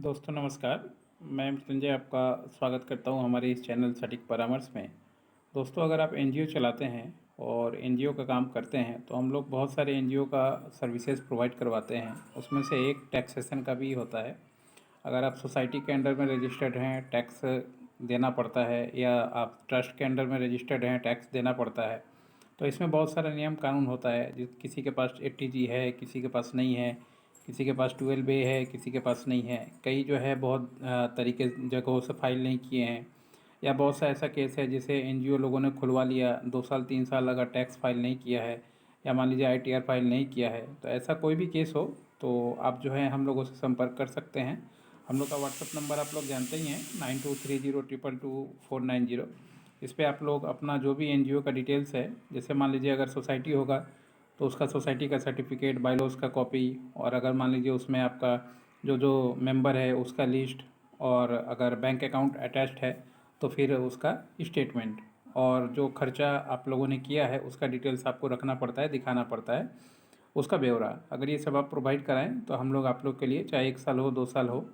दोस्तों नमस्कार। मैं मृत्युंजय आपका स्वागत करता हूं हमारे इस चैनल सटीक परामर्श में। दोस्तों अगर आप एनजीओ चलाते हैं और एनजीओ का काम करते हैं तो हम लोग बहुत सारे एनजीओ का सर्विसेज प्रोवाइड करवाते हैं। उसमें से एक टैक्सेशन का भी होता है। अगर आप सोसाइटी के अंडर में रजिस्टर्ड हैं टैक्स देना पड़ता है, या आप ट्रस्ट के अंडर में रजिस्टर्ड हैं टैक्स देना पड़ता है। तो इसमें बहुत सारा नियम कानून होता है। जिस किसी के पास 80G है, किसी के पास नहीं है, किसी के पास 12A है, किसी के पास नहीं है। कई जो है बहुत तरीके जगहों से फाइल नहीं किए हैं, या बहुत सा ऐसा केस है जिसे एनजीओ लोगों ने खुलवा लिया 2 साल 3 साल अगर टैक्स फाइल नहीं किया है, या मान लीजिए आईटीआर फाइल नहीं किया है। तो ऐसा कोई भी केस हो तो आप जो है हम लोगों से संपर्क कर सकते हैं। हम लोग का व्हाट्सअप नंबर आप लोग जानते ही हैं, 9230222490। इस पर आप लोग अपना जो भी एनजीओ का डिटेल्स है, जैसे मान लीजिए अगर सोसाइटी होगा तो उसका सोसाइटी का सर्टिफिकेट, बायलॉज का कॉपी, और अगर मान लीजिए उसमें आपका जो जो मेंबर है उसका लिस्ट, और अगर बैंक अकाउंट अटैच्ड है तो फिर उसका स्टेटमेंट, और जो खर्चा आप लोगों ने किया है उसका डिटेल्स आपको रखना पड़ता है, दिखाना पड़ता है उसका ब्यौरा। अगर ये सब आप प्रोवाइड कराएं तो हम लोग आप लोग के लिए, चाहे 1 साल हो 2 साल हो,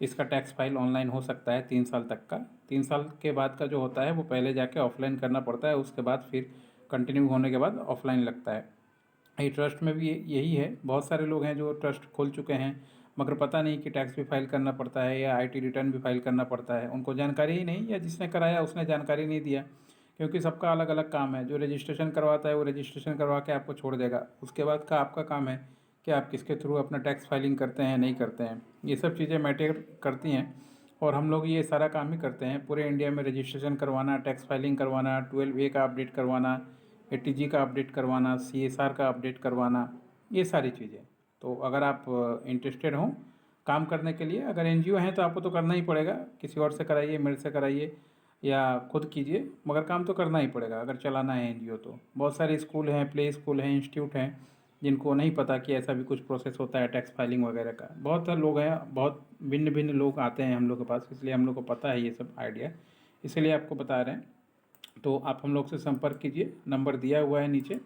इसका टैक्स फाइल ऑनलाइन हो सकता है 3 साल तक का। 3 साल के बाद का जो होता है वो पहले जाके ऑफलाइन करना पड़ता है, उसके बाद फिर कंटिन्यू होने के बाद ऑफलाइन लगता है। ये ट्रस्ट में भी यही है। बहुत सारे लोग हैं जो ट्रस्ट खोल चुके हैं मगर पता नहीं कि टैक्स भी फाइल करना पड़ता है या आईटी रिटर्न भी फाइल करना पड़ता है। उनको जानकारी ही नहीं, या जिसने कराया उसने जानकारी नहीं दिया। क्योंकि सबका अलग अलग काम है। जो रजिस्ट्रेशन करवाता है वो रजिस्ट्रेशन करवा के आपको छोड़ देगा, उसके बाद का आपका काम है कि आप किसके थ्रू अपना टैक्स फाइलिंग करते हैं नहीं करते हैं। ये सब चीज़ें मैटर करती हैं, और हम लोग ये सारा काम ही करते हैं। पूरे इंडिया में रजिस्ट्रेशन करवाना, टैक्स फाइलिंग करवाना, 12A का अपडेट करवाना, 80G का अपडेट करवाना, CSR का अपडेट करवाना, ये सारी चीज़ें। तो अगर आप इंटरेस्टेड हों काम करने के लिए, अगर एनजीओ हैं तो आपको तो करना ही पड़ेगा। किसी और से कराइए, मेरे से कराइए, या खुद कीजिए, मगर काम तो करना ही पड़ेगा अगर चलाना है एनजीओ तो। बहुत सारे स्कूल हैं, प्ले स्कूल हैं, इंस्टीट्यूट हैं जिनको नहीं पता कि ऐसा भी कुछ प्रोसेस होता है टैक्स फाइलिंग वगैरह का। बहुत सारे लोग हैं, बहुत भिन्न भिन्न लोग आते हैं हम लोग के पास, इसलिए हम लोग को पता है ये सब आइडिया, इसलिए आपको बता रहे हैं। तो आप हम लोग से संपर्क कीजिए, नंबर दिया हुआ है नीचे,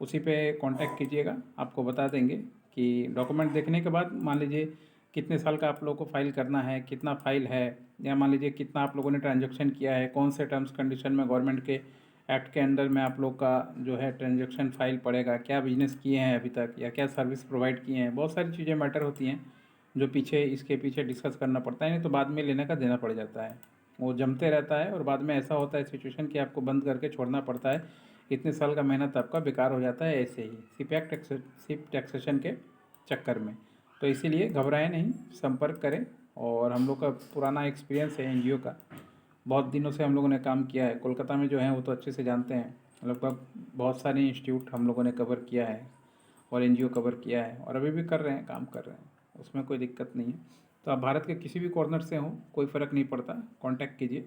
उसी पे कांटेक्ट कीजिएगा। आपको बता देंगे कि डॉक्यूमेंट देखने के बाद मान लीजिए कितने साल का आप लोगों को फाइल करना है, कितना फाइल है, या मान लीजिए कितना आप लोगों ने ट्रांजैक्शन किया है, कौन से टर्म्स कंडीशन में गवर्नमेंट के एक्ट के अंडर में आप लोग का जो है ट्रांजैक्शन फाइल पड़ेगा, क्या बिजनेस किए हैं अभी तक, या क्या सर्विस प्रोवाइड किए हैं। बहुत सारी चीज़ें मैटर होती हैं जो पीछे इसके पीछे डिस्कस करना पड़ता है, नहीं तो बाद में लेने का देना पड़ जाता है। वो जमते रहता है और बाद में ऐसा होता है सिचुएशन कि आपको बंद करके छोड़ना पड़ता है। इतने साल का मेहनत आपका बेकार हो जाता है ऐसे ही सिप टैक्सेशन के चक्कर में। तो इसीलिए घबराएं नहीं, संपर्क करें। और हम लोग का पुराना एक्सपीरियंस है एनजीओ का, बहुत दिनों से हम लोगों ने काम किया है। कोलकाता में जो है वो तो अच्छे से जानते हैं, लगभग बहुत सारे इंस्टीट्यूट हम लोगों ने कवर किया है और एनजीओ कवर किया है, और अभी भी कर रहे हैं, काम कर रहे हैं, उसमें कोई दिक्कत नहीं है। तो आप भारत के किसी भी कॉर्नर से हों, कोई फ़र्क नहीं पड़ता, कांटेक्ट कीजिए,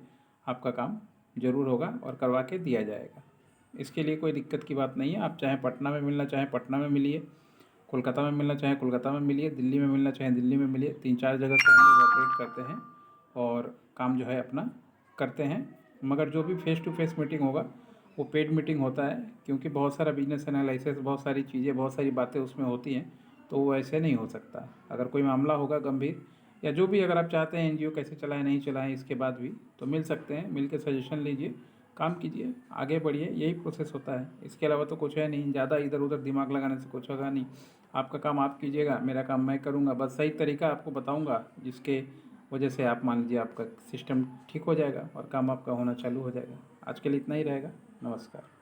आपका काम ज़रूर होगा और करवा के दिया जाएगा। इसके लिए कोई दिक्कत की बात नहीं है। आप चाहे पटना में मिलना चाहें पटना में मिलिए, कोलकाता में मिलना चाहें कोलकाता में मिलिए, दिल्ली में मिलना चाहें दिल्ली में मिलिए। 3-4 जगह से हम लोग ऑपरेट करते हैं और काम जो है अपना करते हैं। मगर जो भी फेस टू फेस मीटिंग होगा वो पेड मीटिंग होता है, क्योंकि बहुत सारा बिजनेस एनालिसिस, बहुत सारी चीज़ें, बहुत सारी बातें उसमें होती हैं, तो वो ऐसे नहीं हो सकता। अगर कोई मामला होगा गंभीर, या जो भी अगर आप चाहते हैं एनजीओ कैसे चलाएं नहीं चलाएं इसके बाद भी, तो मिल सकते हैं, मिल के सजेशन लीजिए, काम कीजिए, आगे बढ़िए। यही प्रोसेस होता है, इसके अलावा तो कुछ है नहीं। ज़्यादा इधर उधर दिमाग लगाने से कुछ होगा नहीं। आपका काम आप कीजिएगा, मेरा काम मैं करूँगा, बस सही तरीका आपको बताऊँगा जिसके वजह से आप मान लीजिए आपका सिस्टम ठीक हो जाएगा और काम आपका होना चालू हो जाएगा। आज के लिए इतना ही रहेगा। नमस्कार।